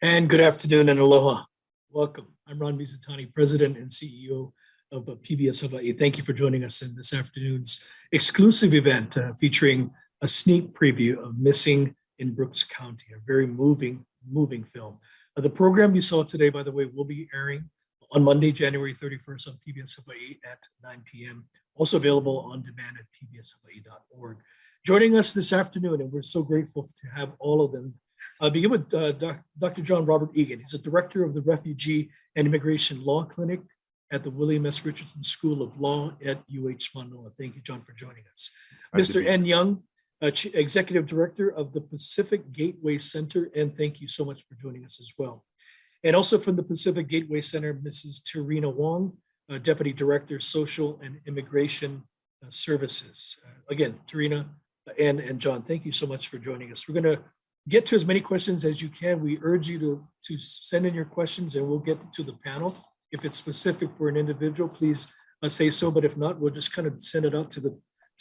And good afternoon and aloha. Welcome. I'm Ron Mizutani, President and CEO of PBS Hawaiʻi. Thank you for joining us in this afternoon's exclusive event featuring a sneak preview of Missing in Brooks County, a very moving film. The program you saw today, by the way, will be airing on Monday, January 31st on PBS Hawaiʻi at 9 p.m. Also available on demand at pbshawaii.org. Joining us this afternoon, and we're so grateful to have all of them. Begin with Dr. John Robert Egan. He's a director of the Refugee and Immigration Law Clinic at the William S. Richardson School of Law at UH Manoa. Thank you, John, for joining us. Mr. N. Young, executive director of the Pacific Gateway Center, and thank you so much for joining us as well. And also from the Pacific Gateway Center, Mrs. Terina Wong, deputy director, social and immigration services. Again, Terina and John, thank you so much for joining us. We're going to get to as many questions as you can. We urge you to send in your questions and we'll get to the panel. If it's specific for an individual, please say so. But if not, we'll just kind of send it out to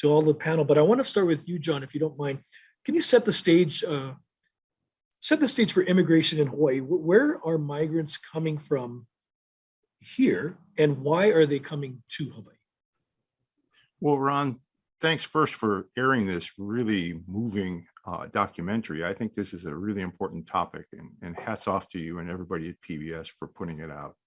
all the panel. But I want to start with you, John, if you don't mind. Can you set the stage for immigration in Hawaii? Where are migrants coming from here and why are they coming to Hawaii? Well, Ron, thanks first for airing this really moving documentary. I think this is a really important topic, and hats off to you and everybody at PBS for putting it out.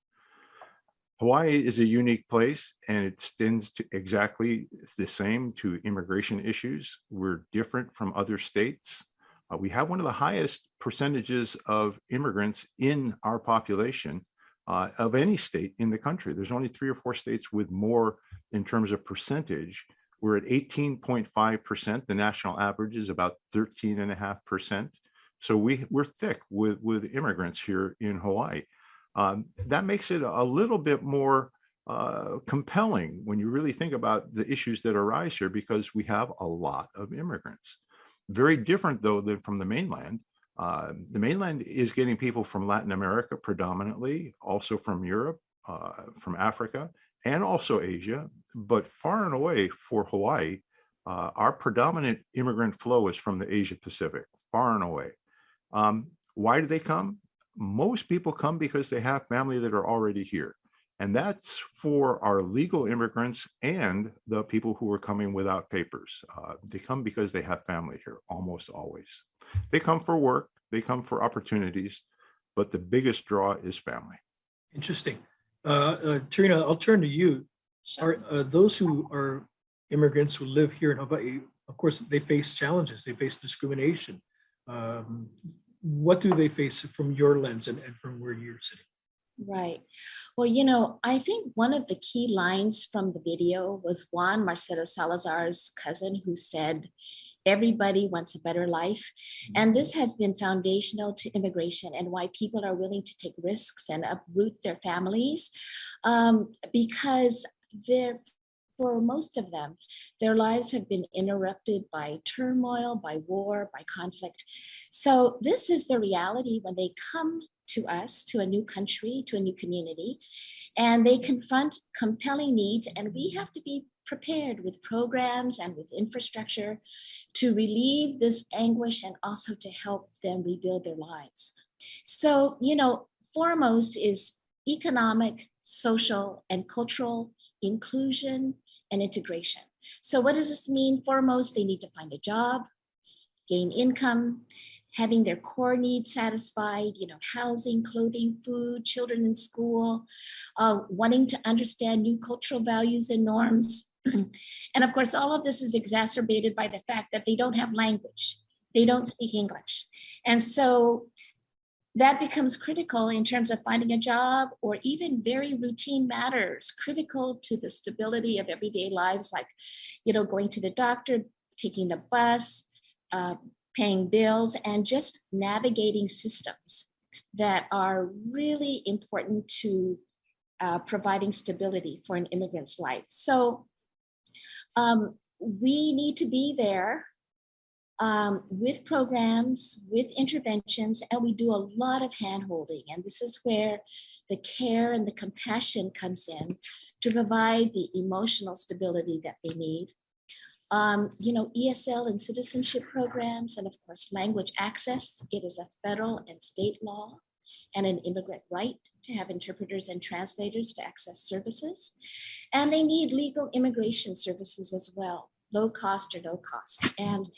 Hawaii is a unique place, and it extends to exactly the same to immigration issues. We're different from other states. We have one of the highest percentages of immigrants in our population of any state in the country. There's only 3 or 4 states with more in terms of percentage. We're at 18.5%. The national average is about 13.5%. So we're thick with immigrants here in Hawaii. That makes it a little bit more compelling when you really think about the issues that arise here, because we have a lot of immigrants. Very different, though, than from the mainland. The mainland is getting people from Latin America predominantly, also from Europe, from Africa, and also Asia, but far and away for Hawaii, our predominant immigrant flow is from the Asia Pacific, far and away. Why do they come? Most people come because they have family that are already here. And that's for our legal immigrants and the people who are coming without papers. They come because they have family here, almost always. They come for work, they come for opportunities, but the biggest draw is family. Interesting. Terina, I'll turn to you. Sure. Are those who are immigrants who live here in Hawaii, of course, they face challenges, they face discrimination. What do they face from your lens and from where you're sitting? Right. Well, I think one of the key lines from the video was Juan Marcelo Salazar's cousin, who said, "Everybody wants a better life." And this has been foundational to immigration and why people are willing to take risks and uproot their families, because for most of them, their lives have been interrupted by turmoil, by war, by conflict. So this is the reality when they come to us, to a new country, to a new community, and they confront compelling needs, and we have to be prepared with programs and with infrastructure to relieve this anguish and also to help them rebuild their lives. So, foremost is economic, social, and cultural inclusion and integration. So what does this mean? Foremost, they need to find a job, gain income, having their core needs satisfied, housing, clothing, food, children in school, wanting to understand new cultural values and norms. And of course, all of this is exacerbated by the fact that they don't have language. They don't speak English. And so that becomes critical in terms of finding a job or even very routine matters, critical to the stability of everyday lives, like, going to the doctor, taking the bus, paying bills, and just navigating systems that are really important to providing stability for an immigrant's life. So we need to be there with programs, with interventions, and we do a lot of hand-holding. And this is where the care and the compassion comes in to provide the emotional stability that they need. ESL and citizenship programs, and of course, language access. It is a federal and state law. and an immigrant right to have interpreters and translators to access services. And they need legal immigration services as well, low cost or no cost. And,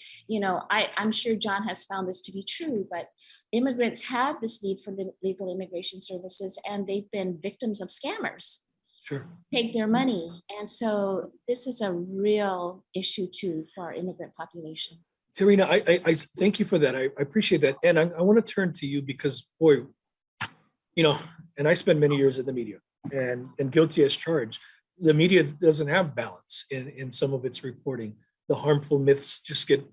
I'm sure John has found this to be true, but immigrants have this need for legal immigration services, and they've been victims of scammers. Sure. Take their money. And so this is a real issue too for our immigrant population. Tarina, I thank you for that. I appreciate that. And I want to turn to you because, boy, and I spent many years in the media and guilty as charged. The media doesn't have balance in some of its reporting. The harmful myths just get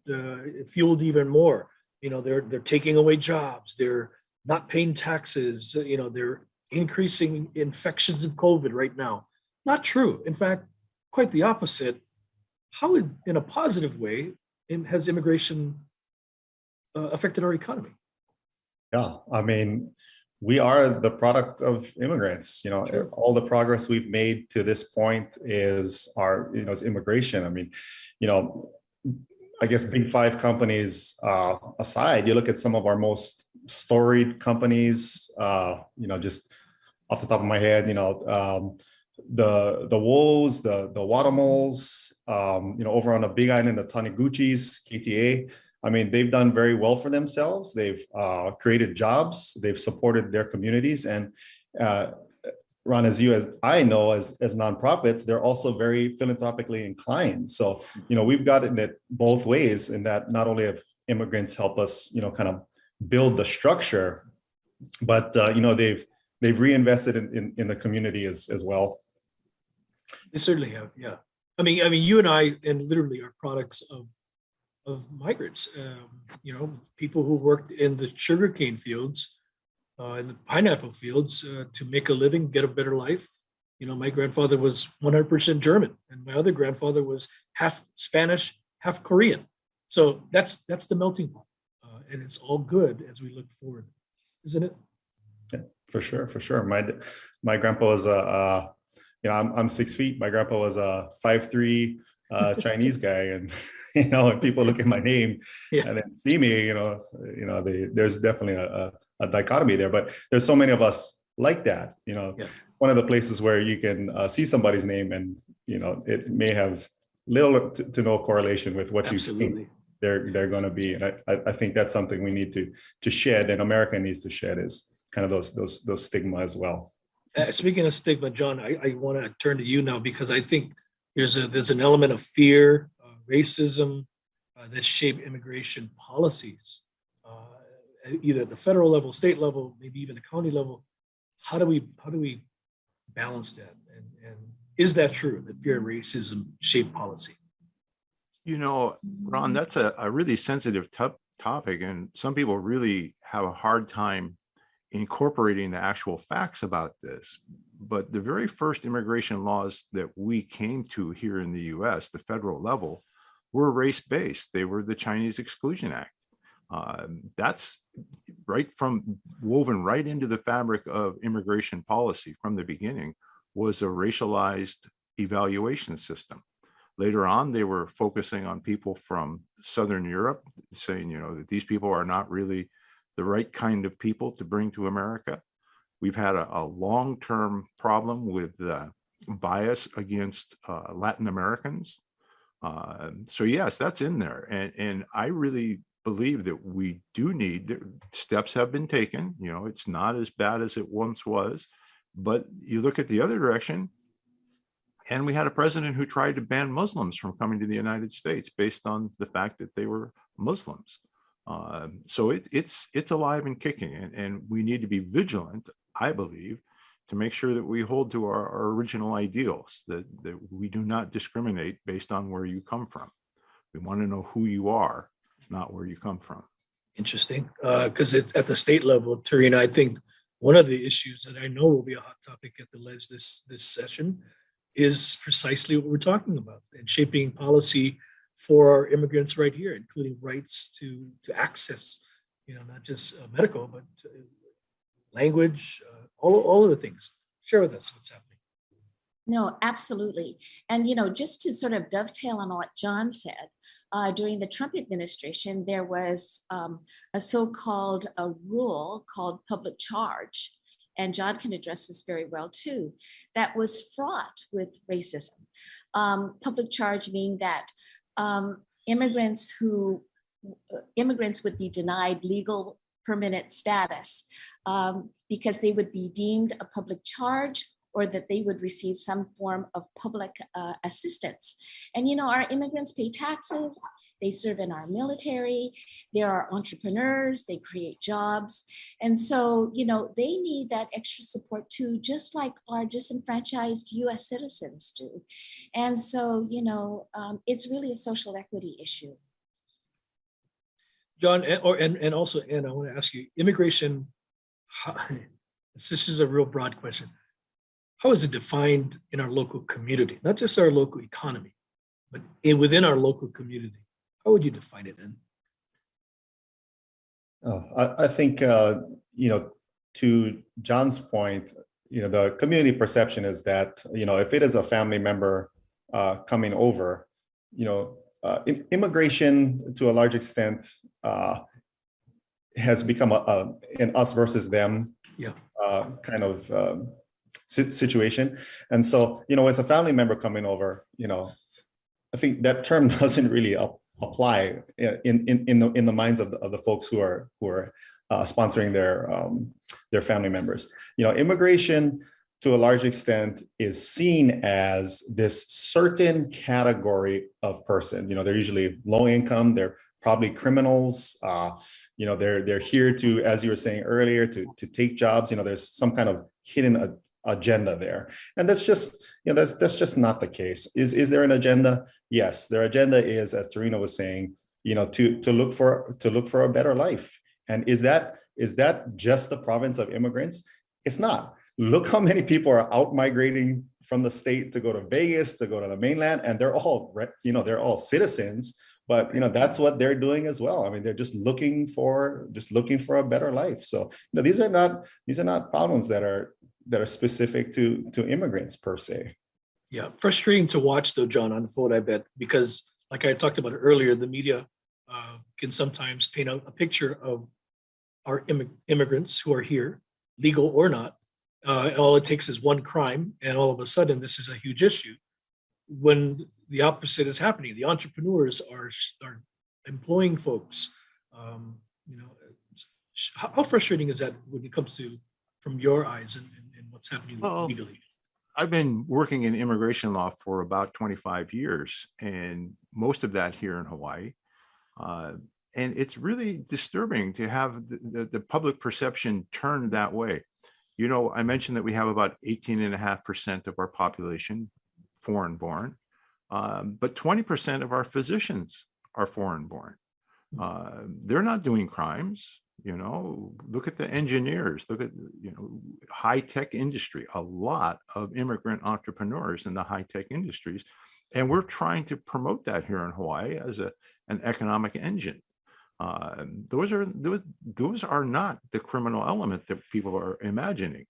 fueled even more. They're taking away jobs. They're not paying taxes. They're increasing infections of COVID right now. Not true. In fact, quite the opposite. How, in a positive way, has immigration affected our economy? Yeah, I mean, we are the product of immigrants. Sure. All the progress we've made to this point is is immigration. I mean, I guess big five companies aside, you look at some of our most storied companies, just off the top of my head, the Woes, the Watamoles, over on the Big Island, the Taniguchis, KTA. I mean, they've done very well for themselves. They've created jobs. They've supported their communities. And Ron, as I know, as nonprofits, they're also very philanthropically inclined. So, we've gotten it both ways in that not only have immigrants help us, kind of build the structure, but, they've reinvested in the community as well. They certainly have, yeah. I mean, you and I, and literally are products of migrants. People who worked in the sugarcane fields, in the pineapple fields, to make a living, get a better life. My grandfather was 100% German, and my other grandfather was half Spanish, half Korean. So that's the melting pot, and it's all good as we look forward, isn't it? Yeah, for sure. My grandpa was I'm 6 feet. My grandpa was a 5'3" Chinese guy, and when people look at my name and then see me, there's definitely a dichotomy there. But there's so many of us like that. One of the places where you can see somebody's name and it may have little to no correlation with what Absolutely. you think they're going to be. And I think that's something we need to shed, and America needs to shed, is kind of those stigma as well. Speaking of stigma, John, I want to turn to you now, because I think there's an element of fear, racism that shape immigration policies, either at the federal level, state level, maybe even the county level. How do we balance that? And is that true, that fear and racism shape policy? Ron, that's a really sensitive topic, and some people really have a hard time incorporating the actual facts about this. But the very first immigration laws that we came to here in the US, the federal level, were race-based. They were the Chinese Exclusion Act. That's woven right into the fabric of immigration policy from the beginning, was a racialized evaluation system. Later on, they were focusing on people from Southern Europe, saying, that these people are not really the right kind of people to bring to America. We've had a long-term problem with bias against Latin Americans. So yes, that's in there. And I really believe that we do need, steps have been taken. It's not as bad as it once was, but you look at the other direction, and we had a president who tried to ban Muslims from coming to the United States based on the fact that they were Muslims. So it's alive and kicking, and we need to be vigilant, I believe, to make sure that we hold to our original ideals, that we do not discriminate based on where you come from. We want to know who you are, not where you come from. Interesting, because at the state level, Tarina, I think one of the issues that I know will be a hot topic at the LEDS this session is precisely what we're talking about, and shaping policy for our immigrants right here, including rights to access, not just medical, but language, all of the things. Share with us what's happening. No, absolutely. And, just to sort of dovetail on what John said, during the Trump administration, there was a so-called rule called public charge, and John can address this very well too, that was fraught with racism. Public charge meaning that immigrants would be denied legal permanent status because they would be deemed a public charge, or that they would receive some form of public assistance. And our immigrants pay taxes, they serve in our military, they are entrepreneurs, they create jobs. And so, they need that extra support too, just like our disenfranchised US citizens do. And so, it's really a social equity issue. John, and also, Ann, I want to ask you, immigration, this is a real broad question. How is it defined in our local community, not just our local economy, but within our local community? How would you define it then? I think, to John's point, the community perception is that, if it is a family member coming over, immigration to a large extent has become an us versus them kind of situation. And so, as a family member coming over, I think that term doesn't really apply in the minds of the folks who are sponsoring their family members. Immigration to a large extent is seen as this certain category of person. They're usually low income, they're probably criminals. They're here to, as you were saying earlier, to take jobs. There's some kind of hidden agenda there, and that's just that's just not the case. Is there an agenda? Yes, their agenda is, as Torino was saying, to look for a better life. And is that just the province of immigrants? It's not. Look how many people are out migrating from the state to go to Vegas, to go to the mainland, and they're all citizens. But that's what they're doing as well. I mean, they're just looking for a better life. So these are not problems that are specific to immigrants per se. Yeah, frustrating to watch though, John, unfold, I bet, because like I talked about earlier, the media can sometimes paint out a picture of our immigrants who are here, legal or not. All it takes is one crime, and all of a sudden this is a huge issue. When the opposite is happening, the entrepreneurs are employing folks. How frustrating is that when it comes to, from your eyes, and what's happening legally? I've been working in immigration law for about 25 years, and most of that here in Hawaii. And it's really disturbing to have the public perception turned that way. I mentioned that we have about 18.5% of our population foreign born, but 20% of our physicians are foreign born. They're not doing crimes. Look at the engineers, look at, high-tech industry, a lot of immigrant entrepreneurs in the high-tech industries. And we're trying to promote that here in Hawaii as an economic engine. Those are not the criminal element that people are imagining.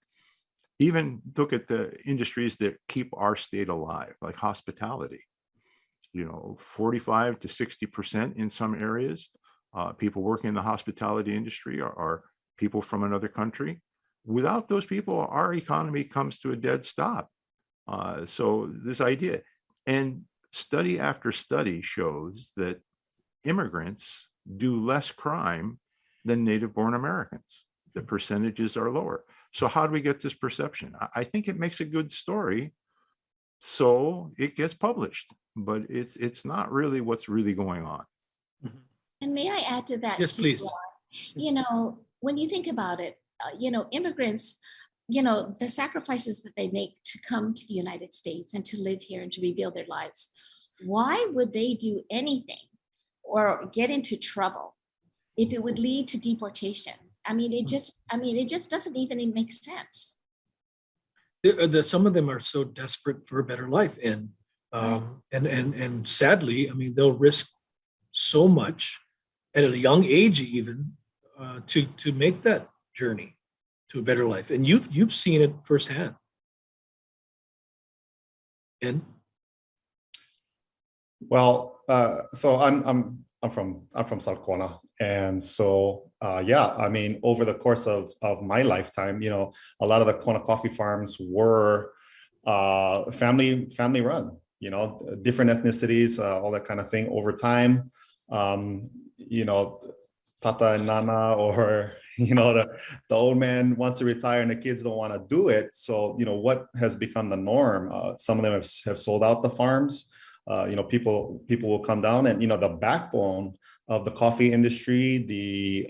Even look at the industries that keep our state alive, like hospitality. 45 to 60% in some areas. People working in the hospitality industry are people from another country. Without those people, our economy comes to a dead stop. So this idea, and study after study shows that immigrants do less crime than native-born Americans. The percentages are lower. So how do we get this perception? I think it makes a good story, so it gets published, but it's not really what's really going on. And may I add to that? Yes, please. When you think about it, immigrants, the sacrifices that they make to come to the United States and to live here and to rebuild their lives, why would they do anything or get into trouble if it would lead to deportation? It just doesn't even make sense. Some of them are so desperate for a better life, and sadly, they'll risk so much at a young age, even to make that journey to a better life. And you've seen it firsthand. And well, so I'm from South Kona, and so yeah, I mean, over the course of my lifetime, you know, a lot of the Kona coffee farms were family run. You know, different ethnicities, all that kind of thing. Over time, you know, Tata and Nana, or you know, the old man wants to retire and the kids don't want to do it. So you know, what has become the norm? Some of them have sold out the farms. You know, people will come down, and you know, the backbone of the coffee industry, the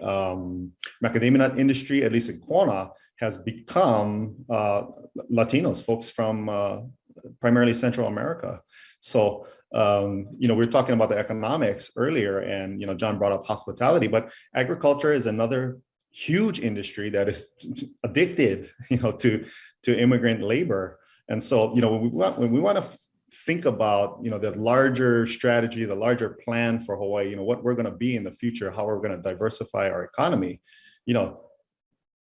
macadamia nut industry, at least in Kona, has become Latinos, folks from primarily Central America. So you know, we were talking about the economics earlier, and you know, John brought up hospitality, but agriculture is another huge industry that is addicted, you know, to immigrant labor. And so, you know, when we want to think about, you know, the larger strategy, the larger plan for Hawaii, you know, what we're going to be in the future, how we're going to diversify our economy, you know,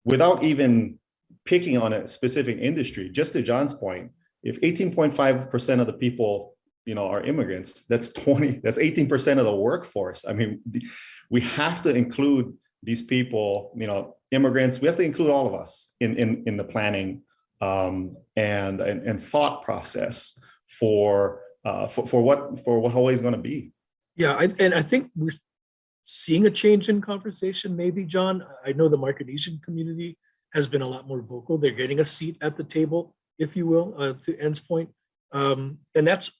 without even picking on a specific industry, just to John's point, if 18.5% of the people, you know, are immigrants, that's 18% of the workforce. I mean, we have to include these people, you know, immigrants. We have to include all of us in the planning and thought process for what Hawaii is going to be. Yeah, and I think we're seeing a change in conversation, maybe, John. I know the Micronesian community has been a lot more vocal. They're getting a seat at the table, if you will, to En's point. And that's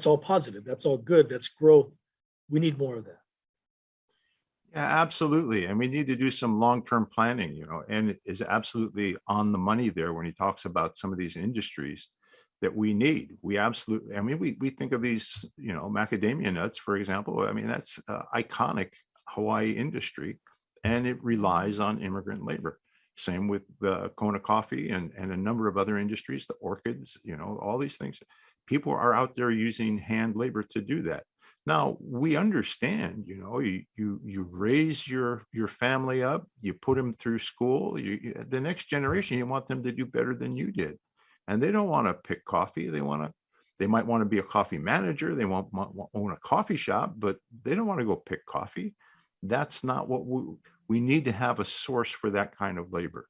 all positive. That's all good. That's growth. We need more of that. Yeah, absolutely. And we need to do some long-term planning, you know, and it is absolutely on the money there when he talks about some of these industries that we need. We absolutely, I mean, we think of these, you know, macadamia nuts, for example. I mean, that's iconic Hawaii industry, and it relies on immigrant labor. Same with the Kona coffee and a number of other industries, the orchids, you know, all these things. People are out there using hand labor to do that. Now, we understand, you know, you raise your family up, you put them through school, the next generation, you want them to do better than you did. And they don't want to pick coffee. They might want to be a coffee manager. They want own a coffee shop, but they don't want to go pick coffee. That's not what we need to have a source for that kind of labor.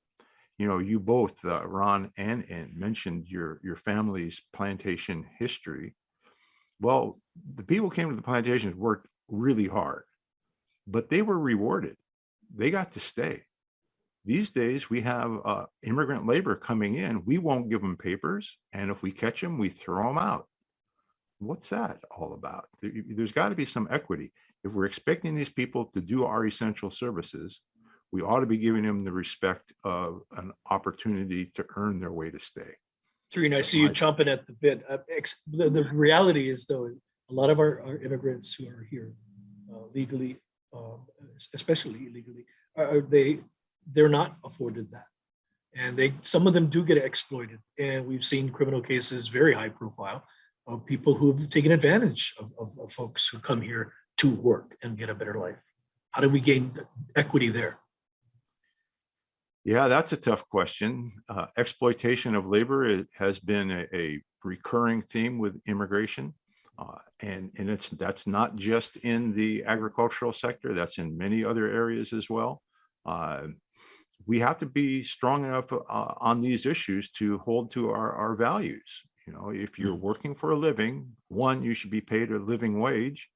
You know, you both, Ron and mentioned your family's plantation history. Well, the people who came to the plantations worked really hard, but they were rewarded. They got to stay. These days, we have immigrant labor coming in. We won't give them papers. And if we catch them, we throw them out. What's that all about? There's got to be some equity. If we're expecting these people to do our essential services, we ought to be giving them the respect of an opportunity to earn their way to stay. Tarina, I see you chomping at the bit. The reality is, though, a lot of our immigrants who are here legally, especially illegally, they're not afforded that, and some of them do get exploited. And we've seen criminal cases, very high profile, of people who have taken advantage of folks who come here to work and get a better life. How do we gain equity there? Yeah, that's a tough question. Exploitation of labor has been a recurring theme with immigration. And that's not just in the agricultural sector, that's in many other areas as well. We have to be strong enough on these issues to hold to our values. You know, if you're working for a living, one, you should be paid a living wage.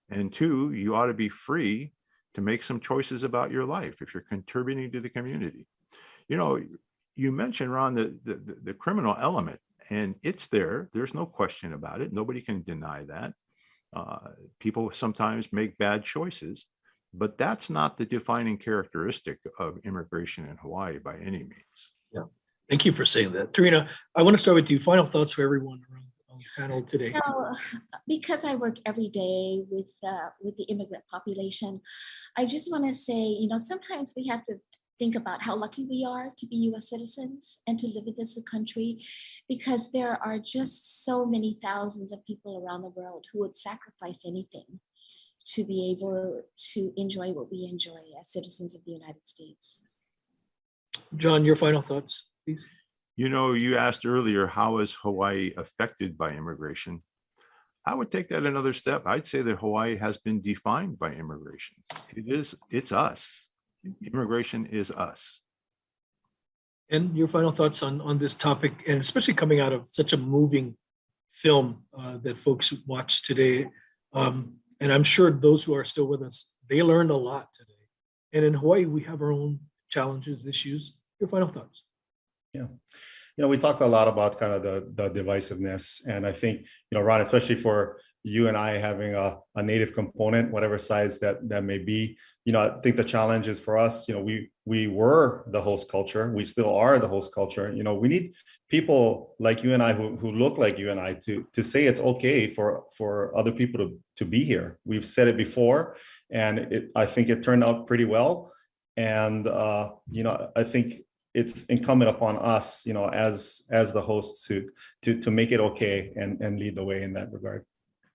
And two, you ought to be free to make some choices about your life if you're contributing to the community. You know, you mentioned, Ron, the criminal element, and it's there. There's no question about it. Nobody can deny that. People sometimes make bad choices, but that's not the defining characteristic of immigration in Hawaii by any means. Yeah, thank you for saying that. Tarina, I want to start with you. Final thoughts for everyone around on the panel today. So, because I work every day with the immigrant population, I just want to say, you know, sometimes we have to think about how lucky we are to be US citizens and to live in this country, because there are just so many thousands of people around the world who would sacrifice anything to be able to enjoy what we enjoy as citizens of the United States. John, your final thoughts, please. You know, you asked earlier, how is Hawaii affected by immigration? I would take that another step. I'd say that Hawaii has been defined by immigration. It's us. Immigration is us. And your final thoughts on this topic, and especially coming out of such a moving film that folks watched today. And I'm sure those who are still with us, they learned a lot today. And in Hawaii, we have our own challenges, issues. Your final thoughts? Yeah. We talked a lot about kind of the divisiveness. And I think, Ron, especially for you and I having a native component, whatever size that may be, I think the challenge is for us, we were the host culture. We still are the host culture. We need people like you and I who look like you and I to say it's okay for other people to be here. We've said it before, and I think it turned out pretty well. And, I think it's incumbent upon us, as the hosts to make it okay and lead the way in that regard.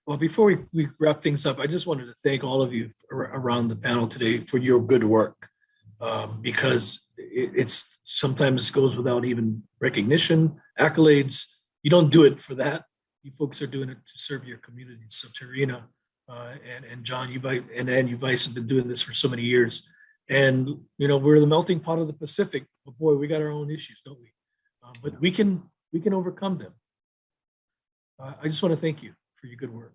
Well, before we wrap things up, I just wanted to thank all of you around the panel today for your good work, because it's sometimes goes without even recognition, accolades. You don't do it for that. You folks are doing it to serve your communities. So Tarina and John, you Vice have been doing this for so many years. And, we're the melting pot of the Pacific, but boy, we got our own issues, don't we? But we can overcome them. I just want to thank you for your good work.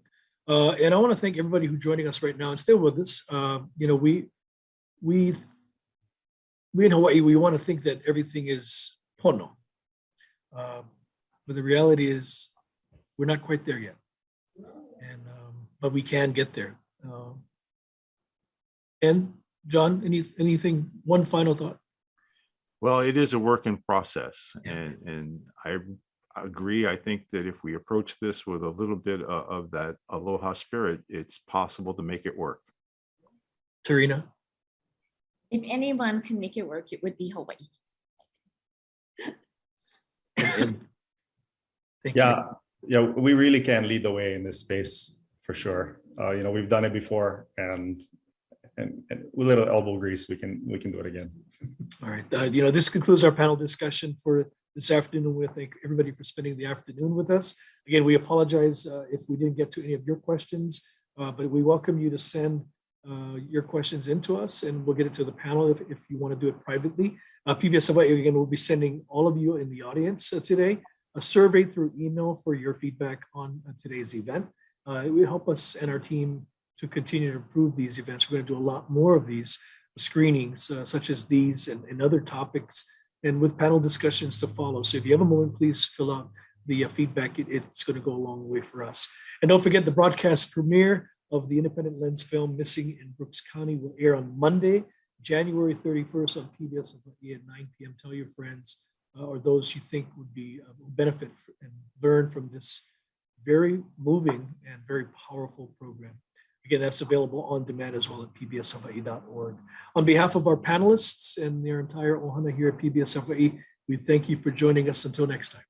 And I want to thank everybody who's joining us right now and still with us. We in Hawaii, we want to think that everything is pono. But the reality is we're not quite there yet. And but we can get there. And John, anything, one final thought? Well, it is a work in process. And I agree. I think that if we approach this with a little bit of that aloha spirit, it's possible to make it work. Tarina? If anyone can make it work, it would be Hawaii. Thank Yeah, we really can lead the way in this space for sure. We've done it before, and with a little elbow grease, we can do it again. All right. This concludes our panel discussion for this afternoon. We thank everybody for spending the afternoon with us. Again, we apologize if we didn't get to any of your questions, but we welcome you to send your questions into us, and we'll get it to the panel if you want to do it privately. PBS Hawaiʻi, again, will be sending all of you in the audience today a survey through email for your feedback on today's event. It will help us and our team to continue to improve these events. We're going to do a lot more of these screenings, such as these and other topics, and with panel discussions to follow. So if you have a moment, please fill out the feedback. It's going to go a long way for us. And don't forget, the broadcast premiere of the independent lens film Missing in Brooks County will air on Monday, January 31st on PBS Hawaiʻi at 9 p.m. Tell your friends or those you think would be benefit and learn from this very moving and very powerful program. Again, that's available on demand as well at pbshawaii.org. On behalf of our panelists and their entire ohana here at PBS Hawaiʻi, we thank you for joining us. Until next time.